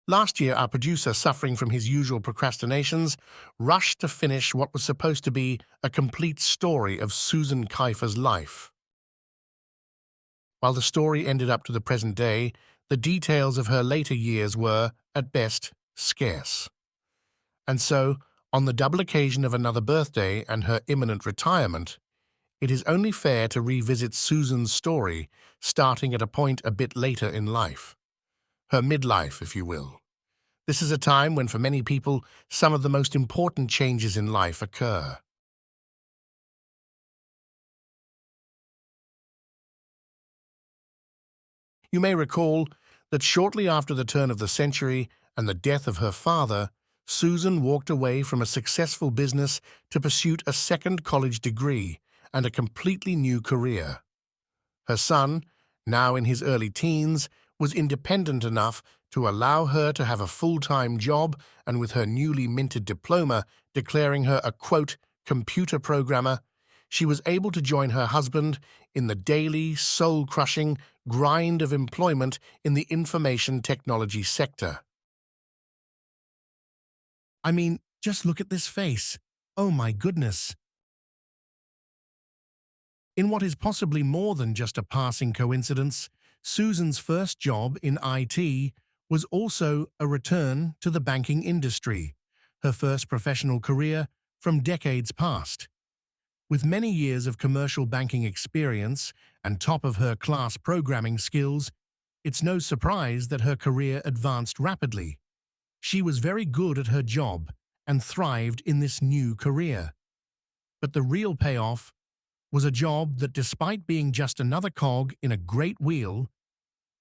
Last year, our producer, suffering from his usual procrastinations, rushed to finish what was supposed to be a complete story of Susan Kiefer's life. While the story ended up to the present day, the details of her later years were, at best, scarce. And so, on the double occasion of another birthday and her imminent retirement, it is only fair to revisit Susan's story, starting at a point a bit later in life. Her midlife, if you will. This is a time when, for many people, some of the most important changes in life occur. You may recall that shortly after the turn of the century and the death of her father, Susan walked away from a successful business to pursue a second college degree and a completely new career. Her son, now in his early teens, was independent enough to allow her to have a full-time job, and with her newly minted diploma declaring her a, quote, computer programmer, she was able to join her husband in the daily, soul-crushing grind of employment in the information technology sector. I mean, just look at this face. Oh my goodness. In what is possibly more than just a passing coincidence, Susan's first job in IT was also a return to the banking industry, her first professional career from decades past. With many years of commercial banking experience and top-of-her-class programming skills, it's no surprise that her career advanced rapidly. She was very good at her job and thrived in this new career. But the real payoff was a job that, despite being just another cog in a great wheel,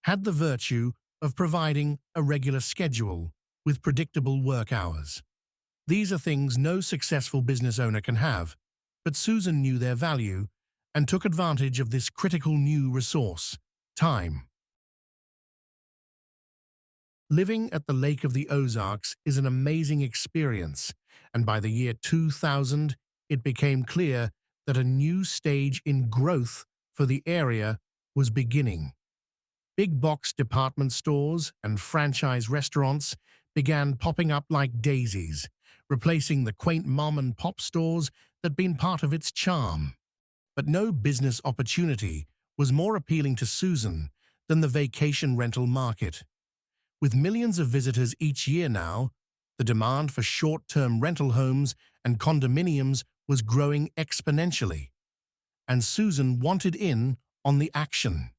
had the virtue of providing a regular schedule with predictable work hours. These are things no successful business owner can have, but Susan knew their value and took advantage of this critical new resource, time. Living at the Lake of the Ozarks is an amazing experience, and by the year 2000, it became clear that a new stage in growth for the area was beginning. Big box department stores and franchise restaurants began popping up like daisies, replacing the quaint mom-and-pop stores that'd been part of its charm. But no business opportunity was more appealing to Susan than the vacation rental market. With millions of visitors each year now, the demand for short-term rental homes and condominiums was growing exponentially, and Susan wanted in on the action.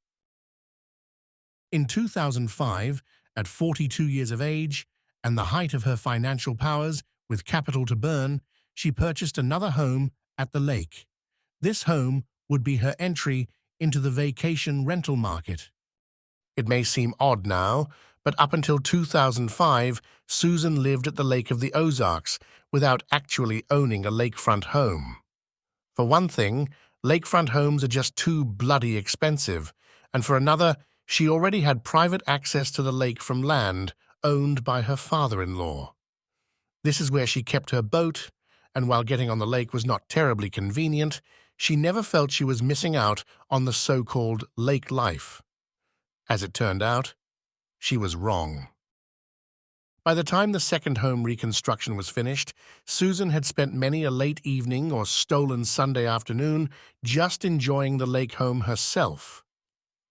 In 2005, at 42 years of age and the height of her financial powers with capital to burn, she purchased another home at the lake. This home would be her entry into the vacation rental market. It may seem odd now, but up until 2005, Susan lived at the Lake of the Ozarks without actually owning a lakefront home. For one thing, lakefront homes are just too bloody expensive, and for another, she already had private access to the lake from land owned by her father-in-law. This is where she kept her boat, and while getting on the lake was not terribly convenient, she never felt she was missing out on the so-called lake life. As it turned out, she was wrong. By the time the second home reconstruction was finished, Susan had spent many a late evening or stolen Sunday afternoon just enjoying the lake home herself.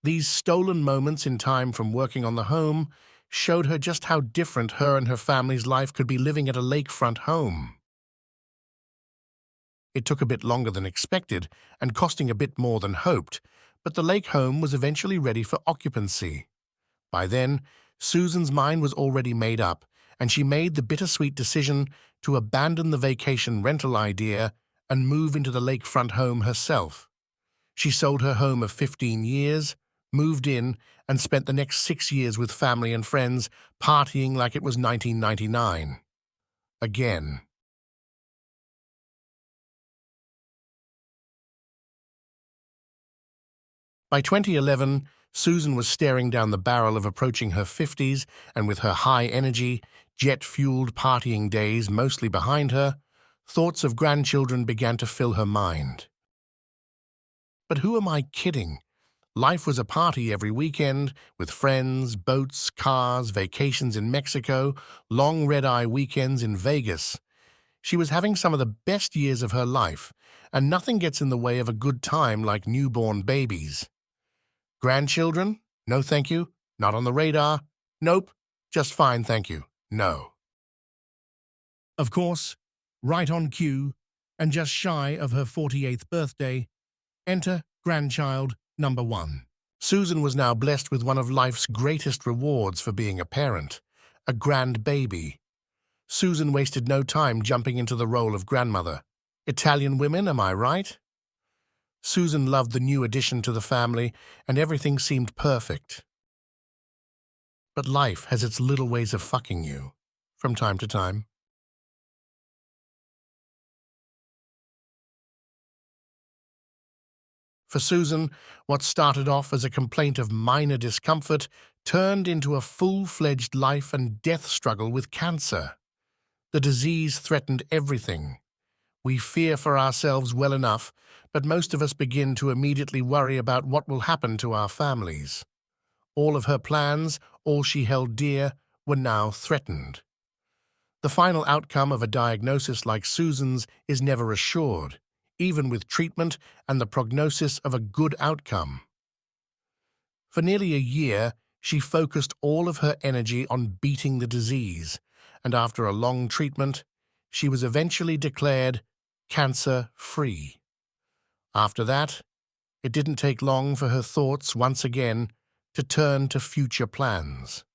These stolen moments in time from working on the home showed her just how different her and her family's life could be living at a lakefront home. It took a bit longer than expected and costing a bit more than hoped, but the lake home was eventually ready for occupancy. By then, Susan's mind was already made up, and she made the bittersweet decision to abandon the vacation rental idea and move into the lakefront home herself. She sold her home of 15 years, moved in, and spent the next 6 years with family and friends, partying like it was 1999. Again. By 2011, Susan was staring down the barrel of approaching her 50s, and with her high energy, jet-fueled partying days mostly behind her, thoughts of grandchildren began to fill her mind. But who am I kidding? Life was a party every weekend, with friends, boats, cars, vacations in Mexico, long red-eye weekends in Vegas. She was having some of the best years of her life, and nothing gets in the way of a good time like newborn babies. Grandchildren? No thank you. Not on the radar. Nope. Just fine, thank you. No. Of course, right on cue, and just shy of her 48th birthday, enter grandchild number 1. Susan was now blessed with one of life's greatest rewards for being a parent, a grandbaby. Susan wasted no time jumping into the role of grandmother. Italian women, am I right? Susan loved the new addition to the family, and everything seemed perfect. But life has its little ways of fucking you, from time to time. For Susan, what started off as a complaint of minor discomfort turned into a full-fledged life and death struggle with cancer. The disease threatened everything. We fear for ourselves well enough, but most of us begin to immediately worry about what will happen to our families. All of her plans, all she held dear, were now threatened. The final outcome of a diagnosis like Susan's is never assured, even with treatment and the prognosis of a good outcome. For nearly a year, she focused all of her energy on beating the disease, and after a long treatment, she was eventually declared cancer-free. After that, it didn't take long for her thoughts once again to turn to future plans.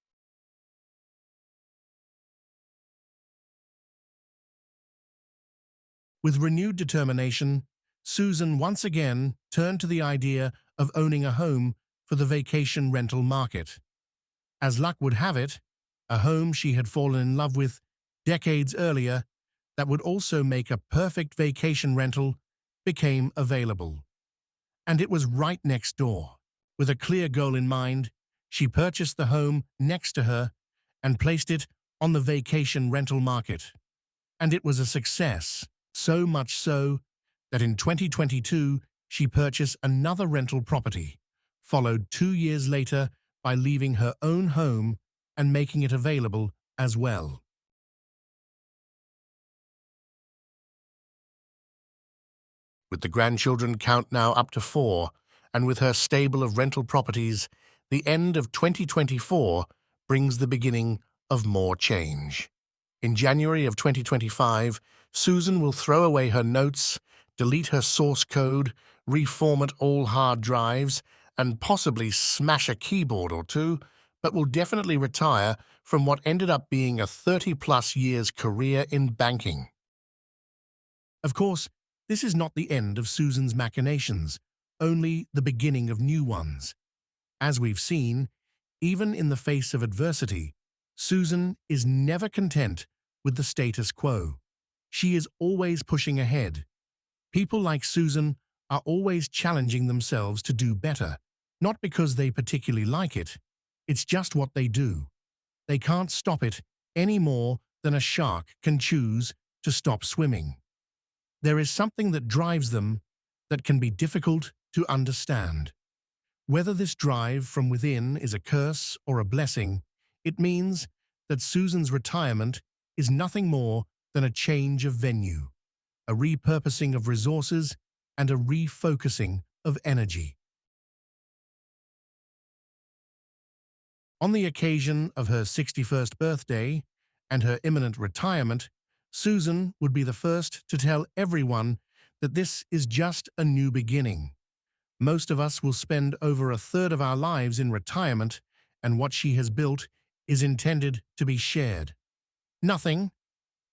With renewed determination, Susan once again turned to the idea of owning a home for the vacation rental market. As luck would have it, a home she had fallen in love with decades earlier that would also make a perfect vacation rental became available. And it was right next door. With a clear goal in mind, she purchased the home next to her and placed it on the vacation rental market. And it was a success, so much so that in 2022 she purchased another rental property, followed 2 years later by leaving her own home and making it available as well. With the grandchildren count now up to 4, and with her stable of rental properties, the end of 2024 brings the beginning of more change. In January of 2025, Susan will throw away her notes, delete her source code, reformat all hard drives, and possibly smash a keyboard or two, but will definitely retire from what ended up being a 30-plus years career in banking. Of course, this is not the end of Susan's machinations, only the beginning of new ones. As we've seen, even in the face of adversity, Susan is never content with the status quo. She is always pushing ahead. People like Susan are always challenging themselves to do better, not because they particularly like it. It's just what they do. They can't stop it any more than a shark can choose to stop swimming. There is something that drives them that can be difficult to understand. Whether this drive from within is a curse or a blessing, it means that Susan's retirement is nothing more than a change of venue, a repurposing of resources, and a refocusing of energy. On the occasion of her 61st birthday and her imminent retirement, Susan would be the first to tell everyone that this is just a new beginning. Most of us will spend over a third of our lives in retirement, and what she has built is intended to be shared. Nothing,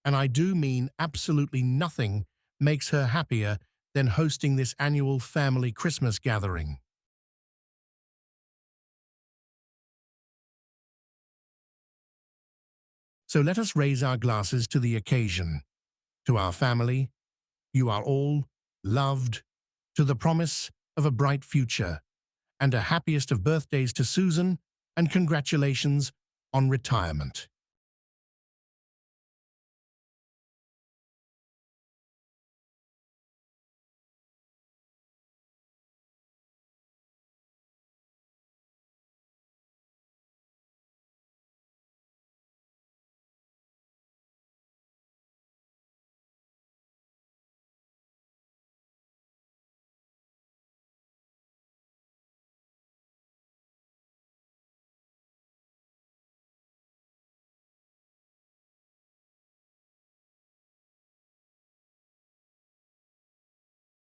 and I do mean absolutely nothing, makes her happier than hosting this annual family Christmas gathering. So let us raise our glasses to the occasion. To our family, you are all loved, to the promise of a bright future, and a happiest of birthdays to Susan, and congratulations on retirement.